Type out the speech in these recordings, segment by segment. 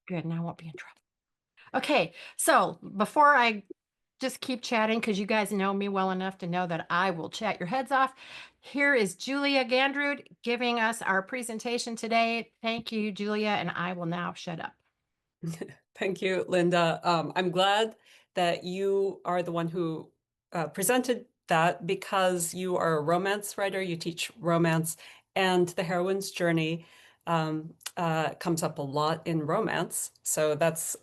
Good, now I won't be in trouble. Okay, so before I just keep chatting, because you guys know me well enough to know that I will chat your heads off, here is Julia Gandrud giving us our presentation today. Thank you, Julia, and I will now shut up. Thank you, Linda. I'm glad that you are the one who presented that because you are a romance writer, you teach romance, and the heroine's journey comes up a lot in romance. So that's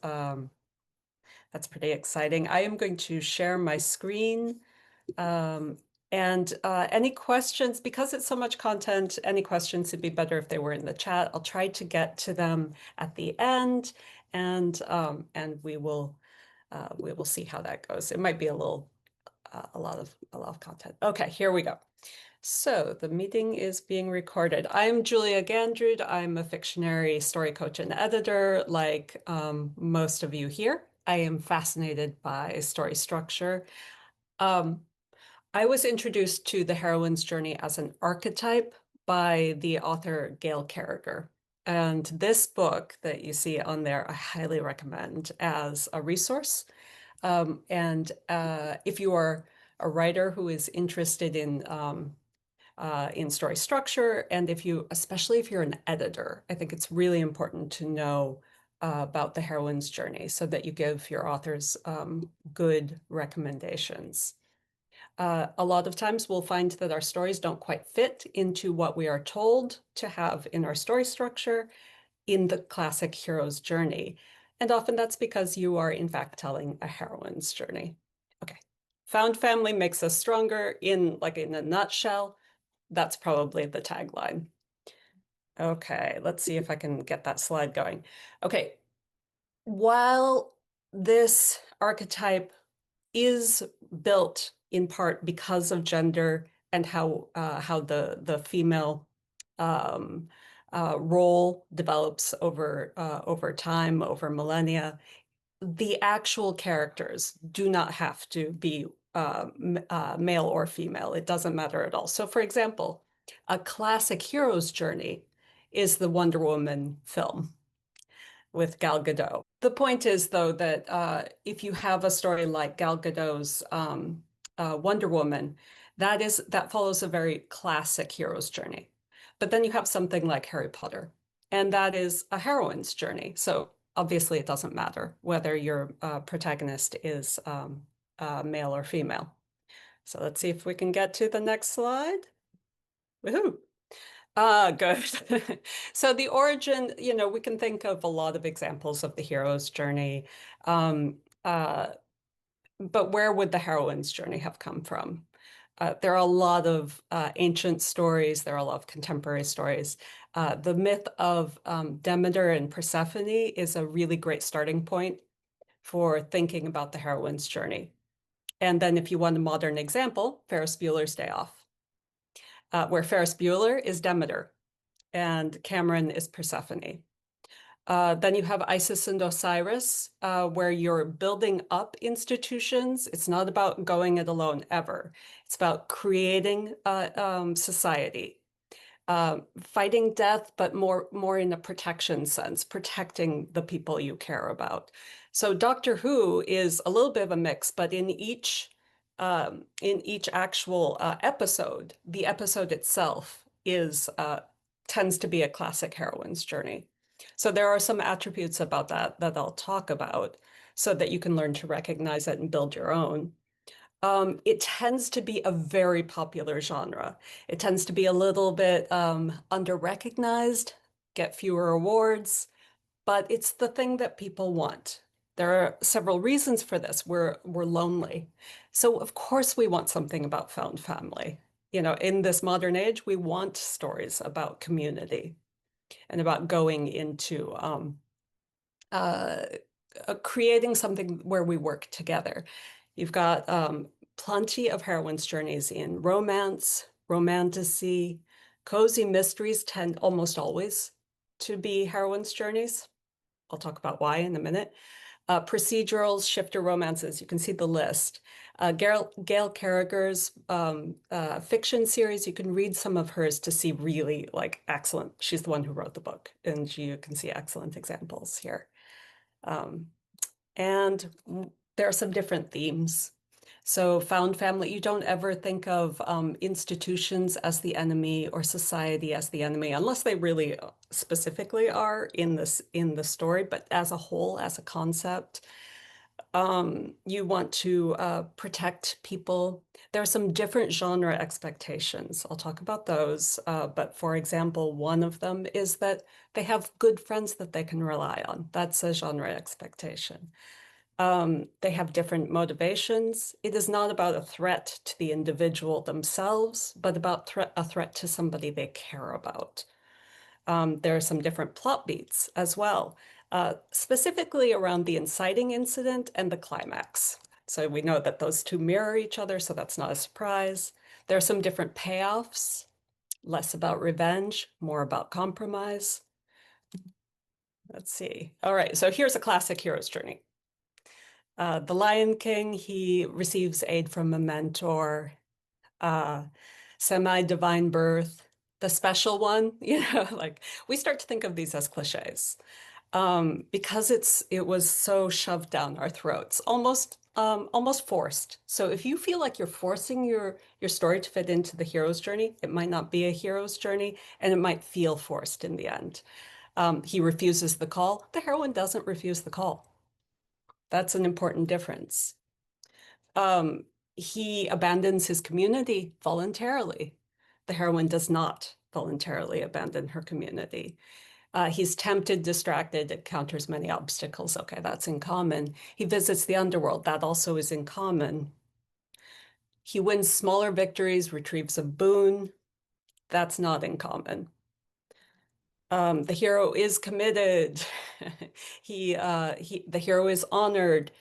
pretty exciting. I am going to share my screen. Um, and any questions, because it's so much content, any questions would be better if they were in the chat. I'll try to get to them at the end, and we will see how that goes. It might be a lot of content. Okay, here we go. So the meeting is being recorded. I'm Julia Gandrud. I'm a Fictionary story coach and editor, like most of you here. I am fascinated by story structure. Um, I was introduced to the heroine's journey as an archetype by the author Gail Carriger. And this book that you see on there, I highly recommend as a resource. If you are a writer who is interested in story structure, and especially if you're an editor, I think it's really important to know about the heroine's journey so that you give your authors good recommendations. A lot of times we'll find that our stories don't quite fit into what we are told to have in our story structure in the classic hero's journey. And often that's because you are, in fact, telling a heroine's journey. Okay. Found family makes us stronger in a nutshell. That's probably the tagline. Okay, let's see if I can get that slide going. Okay, while this archetype is built in part because of gender and how the female um, role develops over time, over millennia. The actual characters do not have to be male or female. It doesn't matter at all. So, for example, a classic hero's journey is the Wonder Woman film with Gal Gadot. The point is, though, that if you have a story like Gal Gadot's Wonder Woman, that follows a very classic hero's journey. But then you have something like Harry Potter, and that is a heroine's journey. So obviously, it doesn't matter whether your protagonist is male or female. So let's see if we can get to the next slide. Woohoo! Good. So the origin, we can think of a lot of examples of the hero's journey. Um, uh, but where would the heroine's journey have come from? There are a lot of ancient stories. There are a lot of contemporary stories. The myth of Demeter and Persephone is a really great starting point for thinking about the heroine's journey. And then if you want a modern example, Ferris Bueller's Day Off, where Ferris Bueller is Demeter and Cameron is Persephone. Then you have Isis and Osiris, where you're building up institutions. It's not about going it alone ever. It's about creating society, fighting death, but more in a protection sense, protecting the people you care about. So Doctor Who is a little bit of a mix, but in each actual episode, the episode itself tends to be a classic heroine's journey. So there are some attributes about that I'll talk about so that you can learn to recognize it and build your own. It tends to be a very popular genre. It tends to be a little bit under-recognized, get fewer awards, but it's the thing that people want. There are several reasons for this. We're lonely. So of course we want something about found family. In this modern age, we want stories about community and about going into uh, creating something where we work together. You've got plenty of heroines' journeys in romance, romantasy, cozy mysteries tend almost always to be heroines' journeys. I'll talk about why in a minute. Procedurals, shifter romances, you can see the list. Gail Carriger's fiction series, you can read some of hers to see really excellent. She's the one who wrote the book, and you can see excellent examples here. Um, and there are some different themes. So found family, you don't ever think of institutions as the enemy or society as the enemy, unless they really specifically are in the story, but as a whole, as a concept. You want to protect people. There are some different genre expectations. I'll talk about those. But for example, one of them is that they have good friends that they can rely on. That's a genre expectation. They have different motivations. It is not about a threat to the individual themselves, but about a threat to somebody they care about. There are some different plot beats as well, specifically around the inciting incident and the climax. So we know that those two mirror each other, so that's not a surprise. There are some different payoffs, less about revenge, more about compromise. Let's see. All right, so here's a classic hero's journey. The Lion King, he receives aid from a mentor, semi-divine birth, the special one, like we start to think of these as cliches because it was so shoved down our throats, almost forced. So if you feel like you're forcing your story to fit into the hero's journey, it might not be a hero's journey, and it might feel forced in the end. He refuses the call. The heroine doesn't refuse the call. That's an important difference. He abandons his community voluntarily. The heroine does not voluntarily abandon her community. He's tempted, distracted, encounters many obstacles. Okay, that's in common. He visits the underworld. That also is in common. He wins smaller victories, retrieves a boon. That's not in common. The hero is committed. The hero is honored.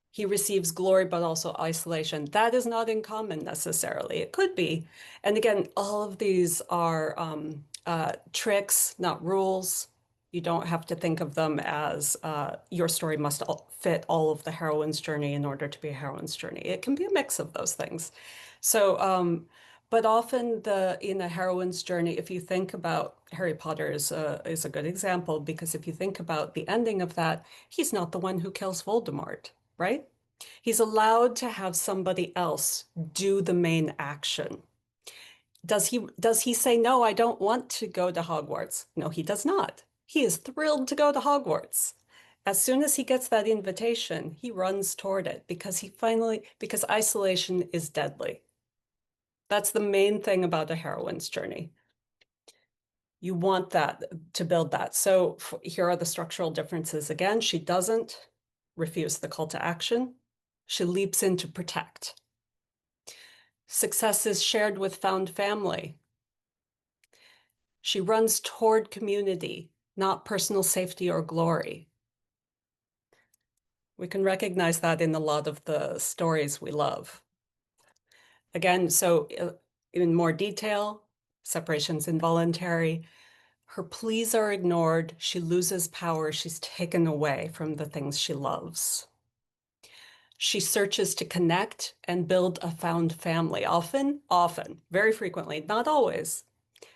He receives glory, but also isolation. That is not in common necessarily. It could be. And again, all of these are tricks, not rules. You don't have to think of them as your story must fit all of the heroine's journey in order to be a heroine's journey. It can be a mix of those things. So, but often in a heroine's journey, if you think about Harry Potter is a good example, because if you think about the ending of that, he's not the one who kills Voldemort, right? He's allowed to have somebody else do the main action. Does he say, no, I don't want to go to Hogwarts? No, he does not. He is thrilled to go to Hogwarts. As soon as he gets that invitation, he runs toward it because isolation is deadly. That's the main thing about a heroine's journey. You want that to build that. So here are the structural differences. Again, she doesn't refuse the call to action. She leaps in to protect. Success is shared with found family. She runs toward community, not personal safety or glory. We can recognize that in a lot of the stories we love. Again, so in more detail, separation's involuntary. Her pleas are ignored. She loses power. She's taken away from the things she loves. She searches to connect and build a found family, often, very frequently, not always.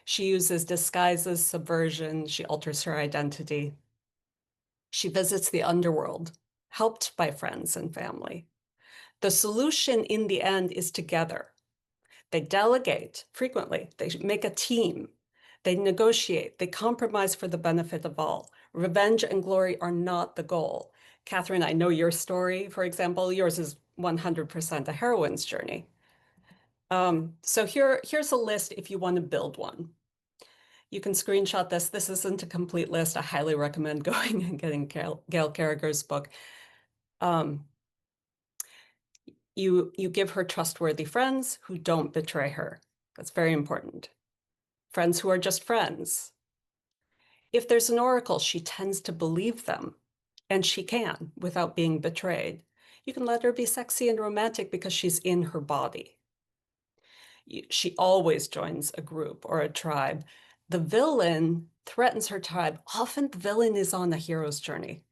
She uses disguises, subversion. She alters her identity. She visits the underworld, helped by friends and family. The solution in the end is together. They delegate frequently. They make a team. They negotiate. They compromise for the benefit of all. Revenge and glory are not the goal. Catherine, I know your story, for example. Yours is 100% a heroine's journey. So here's a list if you want to build one. You can screenshot this. This isn't a complete list. I highly recommend going and getting Gail Carriger's book. You give her trustworthy friends who don't betray her. That's very important. Friends who are just friends. If there's an oracle, she tends to believe them, and she can without being betrayed. You can let her be sexy and romantic because she's in her body. She always joins a group or a tribe. The villain threatens her tribe. Often the villain is on a hero's journey.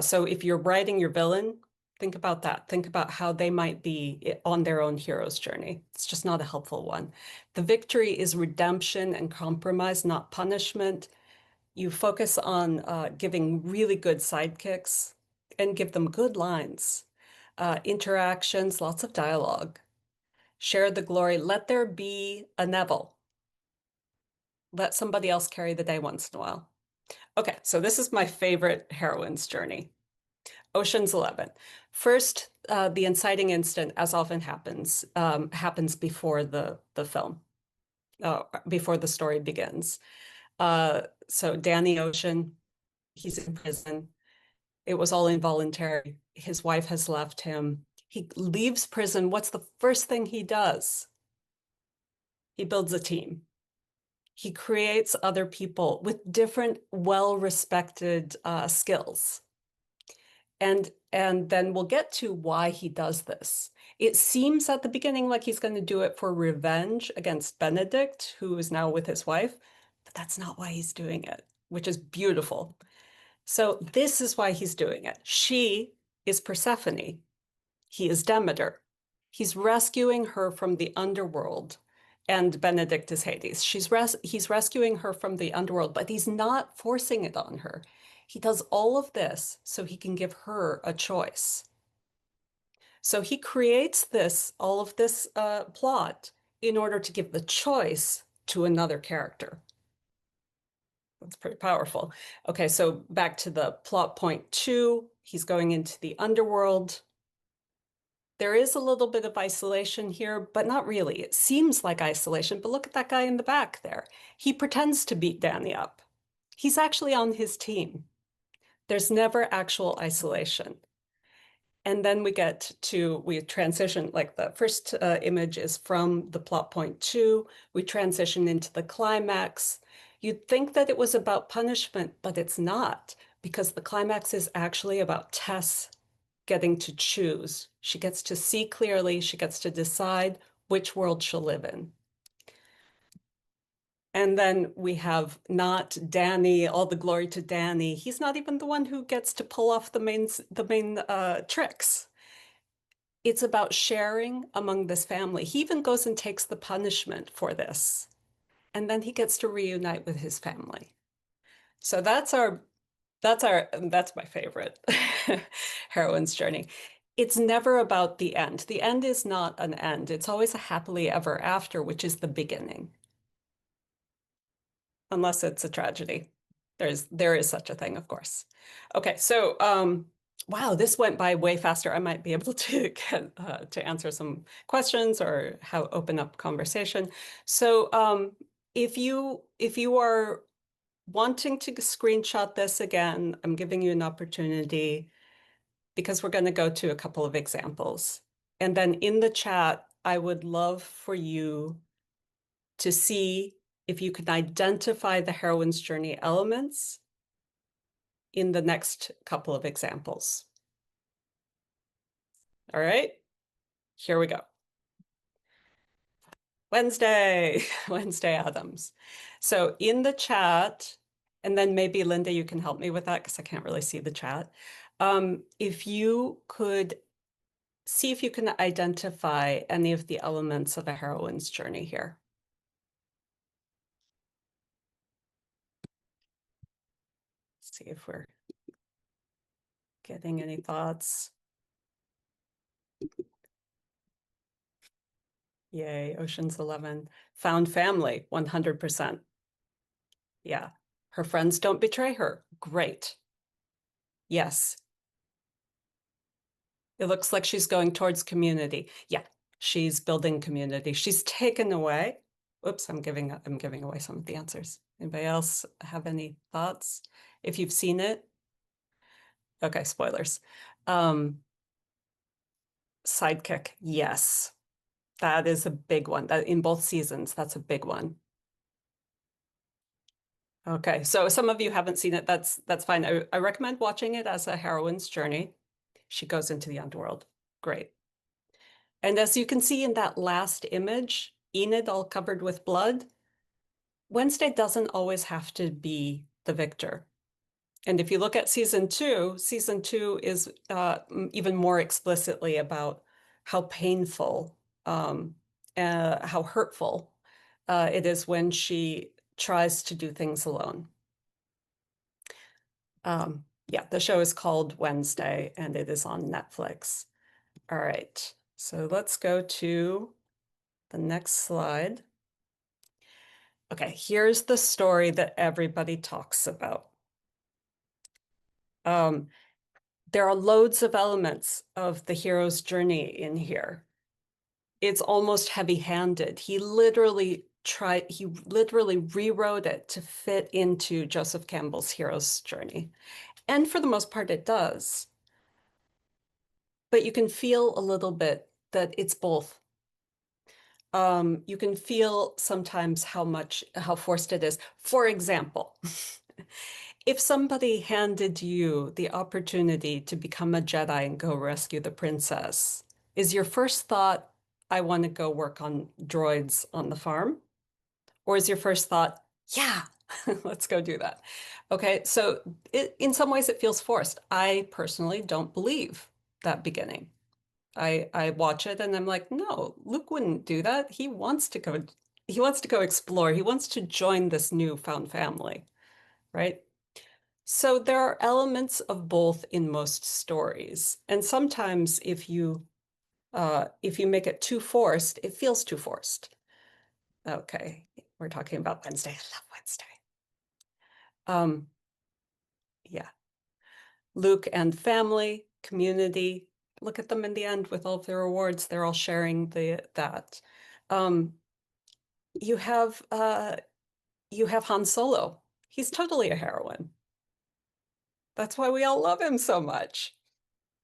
So if you're writing your villain, think about that. Think about how they might be on their own hero's journey. It's just not a helpful one. The victory is redemption and compromise, not punishment. You focus on giving really good sidekicks and give them good lines, interactions, lots of dialogue. Share the glory. Let there be a Neville. Let somebody else carry the day once in a while. Okay, so this is my favorite heroine's journey. Ocean's 11. First, the inciting incident, as often happens, happens before the film, before the story begins. So Danny Ocean, he's in prison. It was all involuntary. His wife has left him. He leaves prison. What's the first thing he does? He builds a team. He creates other people with different, well-respected skills. And then we'll get to why he does this. It seems at the beginning like he's going to do it for revenge against Benedict, who is now with his wife, but that's not why he's doing it, which is beautiful. So this is why he's doing it. She is Persephone. He is Demeter. He's rescuing her from the underworld, and Benedict is Hades. He's rescuing her from the underworld, but he's not forcing it on her. He does all of this so he can give her a choice. So he creates all of this plot in order to give the choice to another character. That's pretty powerful. Okay, so back to the plot point 2. He's going into the underworld. There is a little bit of isolation here, but not really. It seems like isolation, but look at that guy in the back there. He pretends to beat Danny up. He's actually on his team. There's never actual isolation. And then we transition, like the first image is from the plot point 2. We transition into the climax. You'd think that it was about punishment, but it's not, because the climax is actually about Tess getting to choose. She gets to see clearly. She gets to decide which world she'll live in. And then we have not Danny, all the glory to Danny. He's not even the one who gets to pull off the main tricks. It's about sharing among this family. He even goes and takes the punishment for this. And then he gets to reunite with his family. So that's my favorite heroine's journey. It's never about the end. The end is not an end. It's always a happily ever after, which is the beginning. Unless it's a tragedy. There is such a thing, of course. Okay, so wow, this went by way faster. I might be able to get to answer some questions or open up conversation. So if you are wanting to screenshot this again, I'm giving you an opportunity because we're going to go to a couple of examples. And then in the chat, I would love for you to see if you can identify the heroine's journey elements in the next couple of examples. All right, here we go. Wednesday, Wednesday Adams. So in the chat, and then maybe Linda, you can help me with that because I can't really see the chat. If you could see if you can identify any of the elements of a heroine's journey here. See if we're getting any thoughts. Yay, Ocean's 11. Found family, 100%. Yeah. Her friends don't betray her. Great. Yes. It looks like she's going towards community. Yeah, she's building community. She's taken away. Oops, I'm giving away some of the answers. Anybody else have any thoughts? If you've seen it. Okay, spoilers. Sidekick, yes. That is a big one. That in both seasons, that's a big one. Okay, so some of you haven't seen it. That's fine. I recommend watching it as a heroine's journey. She goes into the underworld. Great. And as you can see in that last image, Enid all covered with blood, Wednesday doesn't always have to be the victor. And if you look at season 2 is even more explicitly about how painful, how hurtful it is when she tries to do things alone. Yeah, the show is called Wednesday and it is on Netflix. All right, so let's go to the next slide. Okay, here's the story that everybody talks about. Um, there are loads of elements of the hero's journey in here. It's almost heavy-handed. He literally rewrote it to fit into Joseph Campbell's hero's journey. And for the most part, it does. But you can feel a little bit that it's both. You can feel sometimes how forced it is. For example, if somebody handed you the opportunity to become a Jedi and go rescue the princess, is your first thought, I want to go work on droids on the farm? Or is your first thought, yeah, let's go do that? Okay, so in some ways it feels forced. I personally don't believe that beginning. I watch it and I'm like, no, Luke wouldn't do that. He wants to go explore. He wants to join this newfound family, right? So there are elements of both in most stories. And sometimes if you make it too forced, it feels too forced. Okay, we're talking about Wednesday. I love Wednesday. Um, yeah. Luke and family, community. Look at them in the end with all of their awards. They're all sharing that. Um, you have Han Solo. He's totally a heroine. That's why we all love him so much.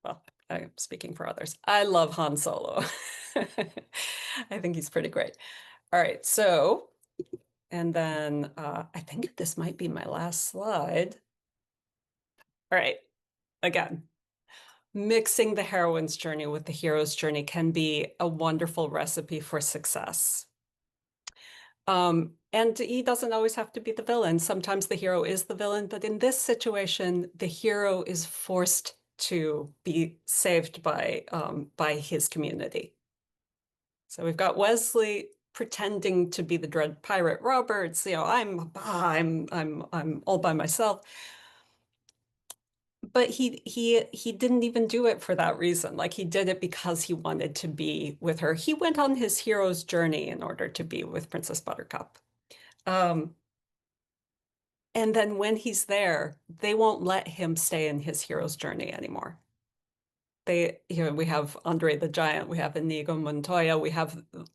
Well, I'm speaking for others. I love Han Solo. I think he's pretty great. All right, so, and then I think this might be my last slide. All right, again, mixing the heroine's journey with the hero's journey can be a wonderful recipe for success. And he doesn't always have to be the villain. Sometimes the hero is the villain, but in this situation, the hero is forced to be saved by his community. So we've got Wesley pretending to be the dread pirate Roberts. You know, I'm all by myself. But he didn't even do it for that reason. Like he did it because he wanted to be with her. He went on his hero's journey in order to be with Princess Buttercup. Um, and then when he's there, they won't let him stay in his hero's journey anymore. We have Andre the Giant, we have Inigo Montoya,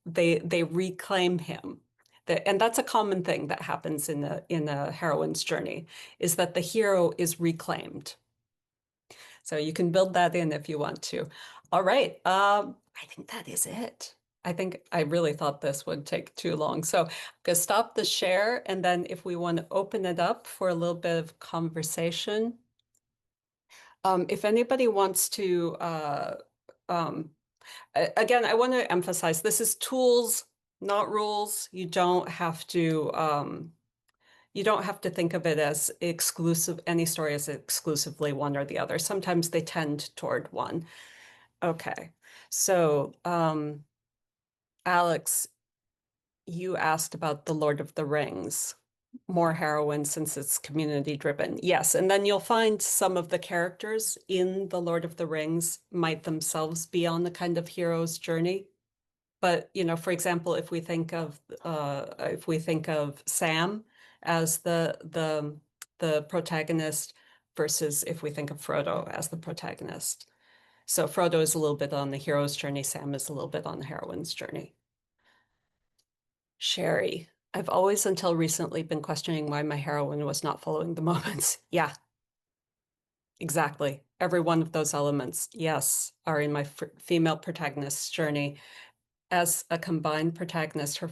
they reclaim him. And that's a common thing that happens in a heroine's journey, is that the hero is reclaimed. So you can build that in if you want to. All right. I think that is it. I really thought this would take too long. So I'm going to stop the share. And then if we want to open it up for a little bit of conversation, if anybody wants to, again, I want to emphasize this is tools, not rules. You don't have to think of it as exclusive, any story as exclusively one or the other. Sometimes they tend toward one. Okay. So, Alex, you asked about The Lord of the Rings, more heroine since it's community driven. Yes, and then you'll find some of the characters in The Lord of the Rings might themselves be on the kind of hero's journey. But, you know, for example, if we think of Sam as the protagonist versus if we think of Frodo as the protagonist. So Frodo is a little bit on the hero's journey, Sam is a little bit on the heroine's journey. Sherry, I've always until recently been questioning why my heroine was not following the moments. Yeah, exactly. Every one of those elements, yes, are in my female protagonist's journey. As a combined protagonist, her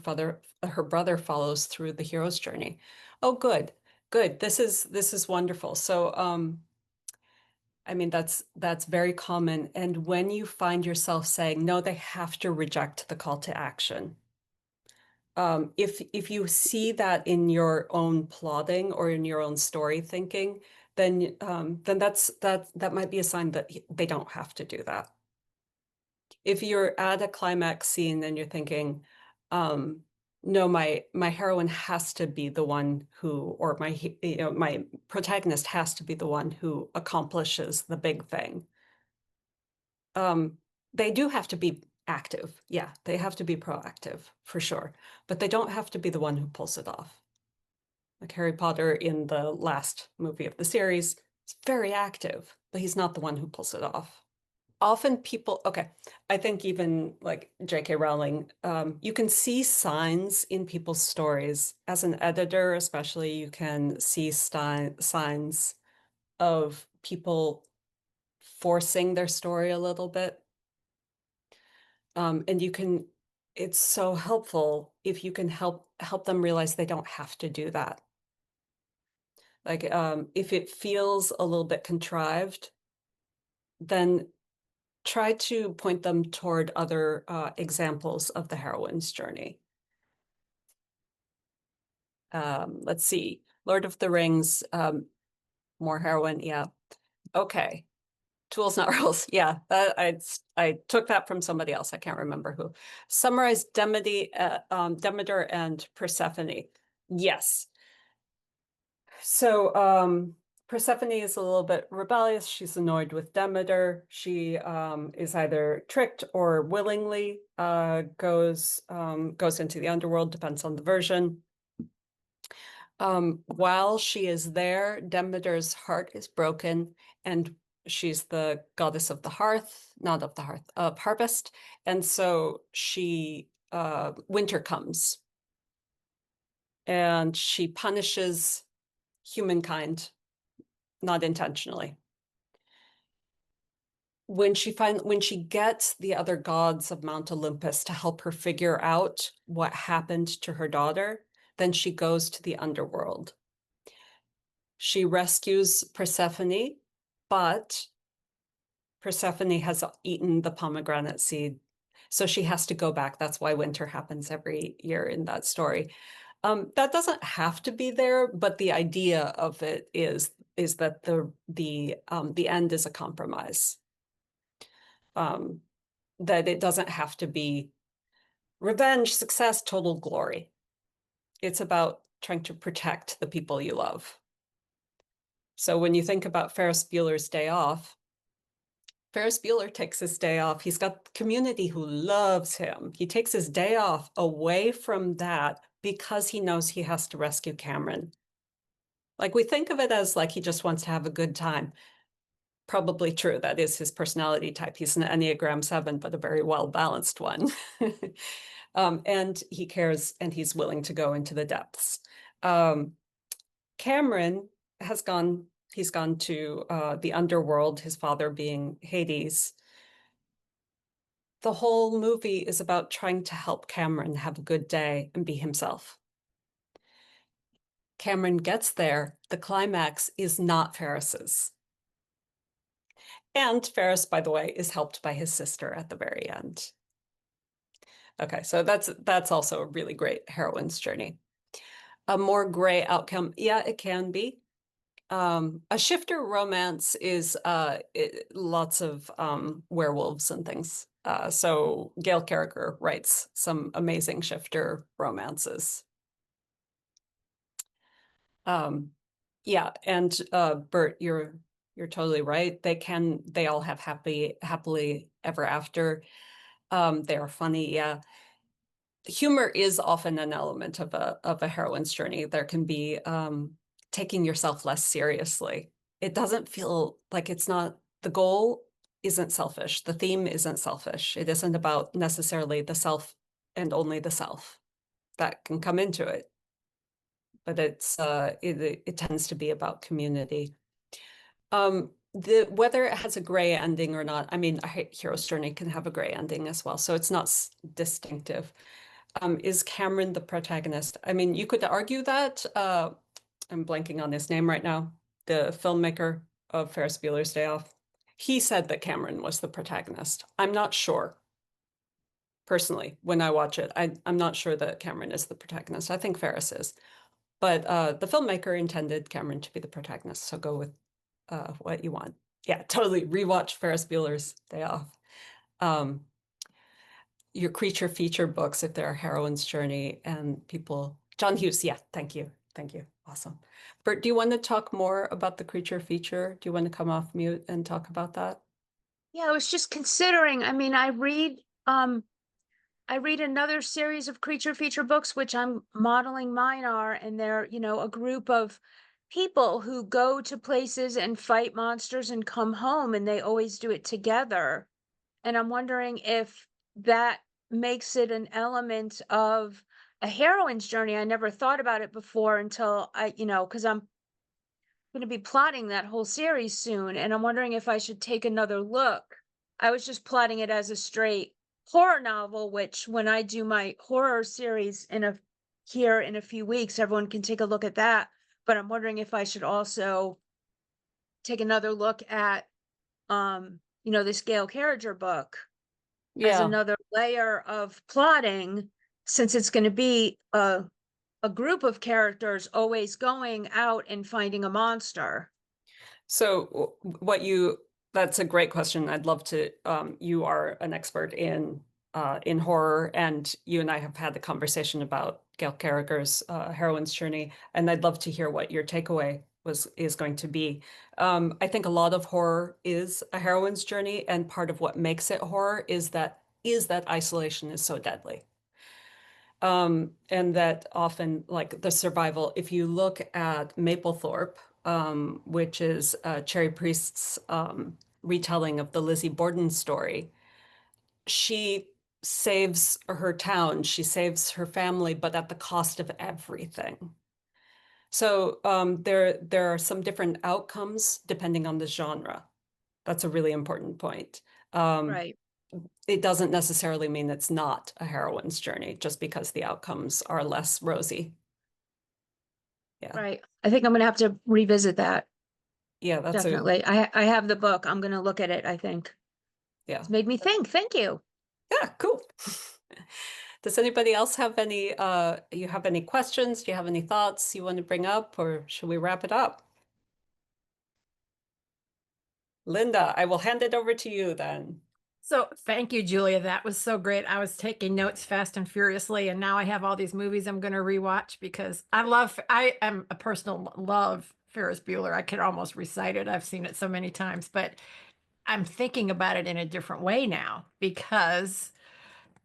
brother follows through the hero's journey. Oh, good, good. This is wonderful. So, I mean, that's very common. And when you find yourself saying, no, they have to reject the call to action. If you see that in your own plotting or in your own story thinking, then that might be a sign that they don't have to do that. If you're at a climax scene and you're thinking, no, my heroine has to be the one who, or my protagonist has to be the one who accomplishes the big thing. Um, they do have to be active. Yeah, they have to be proactive for sure, but they don't have to be the one who pulls it off. Like Harry Potter in the last movie of the series is very active, but he's not the one who pulls it off. Often people, okay, I think even like J.K. Rowling, you can see signs in people's stories. As an editor, especially, you can see signs of people forcing their story a little bit. And it's so helpful if you can help them realize they don't have to do that. Like, if it feels a little bit contrived, then try to point them toward other examples of the heroine's journey. Let's see, Lord of the Rings, more heroine, yeah. Okay, tools, not rules. Yeah, I took that from somebody else. I can't remember who. Summarize Demeter and Persephone. Yes. So Persephone is a little bit rebellious. She's annoyed with Demeter. She is either tricked or willingly goes into the underworld, depends on the version. While she is there, Demeter's heart is broken, and she's the goddess of the hearth, not of the hearth, of harvest. And so winter comes, and she punishes humankind, not intentionally. When she gets the other gods of Mount Olympus to help her figure out what happened to her daughter, then she goes to the underworld. She rescues Persephone, but Persephone has eaten the pomegranate seed, so she has to go back. That's why winter happens every year in that story. That doesn't have to be there, but the idea of it is that the end is a compromise. That it doesn't have to be revenge, success, total glory. It's about trying to protect the people you love. So when you think about Ferris Bueller's Day Off, Ferris Bueller takes his day off. He's got community who loves him. He takes his day off away from that because he knows he has to rescue Cameron. Like, we think of it as like he just wants to have a good time. Probably true. That is his personality type. He's an Enneagram 7, but a very well-balanced one. And he cares, and he's willing to go into the depths. Cameron he's gone to the underworld, his father being Hades. The whole movie is about trying to help Cameron have a good day and be himself. Cameron gets there. The climax is not Ferris's. And Ferris, by the way, is helped by his sister at the very end. Okay, so that's also a really great heroine's journey. A more gray outcome, yeah, it can be. A shifter romance is lots of werewolves and things. So Gail Carriger writes some amazing shifter romances. Yeah, and Bert, you're totally right. They all have happily ever after. They are funny, yeah. Humor is often an element of a heroine's journey. There can be taking yourself less seriously. It doesn't feel like the goal isn't selfish. The theme isn't selfish. It isn't about necessarily the self and only the self. That can come into it, but it tends to be about community. Whether it has a gray ending or not, I mean, a hero's journey can have a gray ending as well, so it's not distinctive. Is Cameron the protagonist? I mean, you could argue that. I'm blanking on his name right now. The filmmaker of Ferris Bueller's Day Off. He said that Cameron was the protagonist. I'm not sure. Personally, when I watch it, I'm not sure that Cameron is the protagonist. I think Ferris is. But the filmmaker intended Cameron to be the protagonist, so go with what you want. Yeah, totally. Rewatch Ferris Bueller's Day Off. your creature feature books if they're a heroine's journey and people. John Hughes, yeah, thank you. Thank you. Awesome. Bert, do you want to talk more about the creature feature? Do you want to come off mute and talk about that? Yeah, I was just considering, I mean, I read another series of creature feature books, which I'm modeling mine are, and they're, a group of people who go to places and fight monsters and come home, and they always do it together. And I'm wondering if that makes it an element of a heroine's journey. I never thought about it before until because I'm going to be plotting that whole series soon, and I'm wondering if I should take another look. I was just plotting it as a straight horror novel, which when I do my horror series here in a few weeks, everyone can take a look at that. But I'm wondering if I should also take another look at this Gail Carriger book as Yeah. another layer of plotting, since it's going to be a group of characters always going out and finding a monster. So that's a great question. I'd love to, you are an expert in horror, and you and I have had the conversation about Gail Carriger's Heroine's Journey, and I'd love to hear what your takeaway is going to be. I think a lot of horror is a heroine's journey, and part of what makes it horror is that isolation is so deadly. And that often, like the survival, if you look at Maplethorpe, which is Cherry Priest's retelling of the Lizzie Borden story, she saves her town, she saves her family, but at the cost of everything. So there are some different outcomes depending on the genre. That's a really important point. Um, Right. it doesn't necessarily mean it's not a heroine's journey just because the outcomes are less rosy. Yeah. Right. I think I'm gonna have to revisit that. Yeah, Definitely. I have the book. I'm gonna look at it, I think. yeah. It's made me think. Thank you. Yeah, cool. Does anybody else have you have any questions? Do you have any thoughts you want to bring up, or should we wrap it up? Linda, I will hand it over to you then. So thank you, Julia. That was so great. I was taking notes fast and furiously, and now I have all these movies I'm going to rewatch because I am a personal love Ferris Bueller. I could almost recite it. I've seen it so many times, but I'm thinking about it in a different way now because,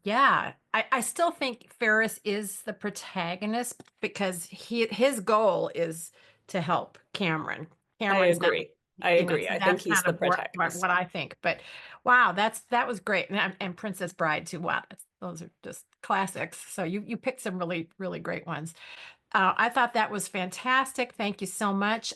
yeah, I still think Ferris is the protagonist because his goal is to help Cameron. I Cameron's not, agree. I agree. so I think that's he's kind the of what protagonist. I think. But wow, that was great. And Princess Bride too. Wow, those are just classics. So you picked some really, really great ones. I thought that was fantastic. Thank you so much.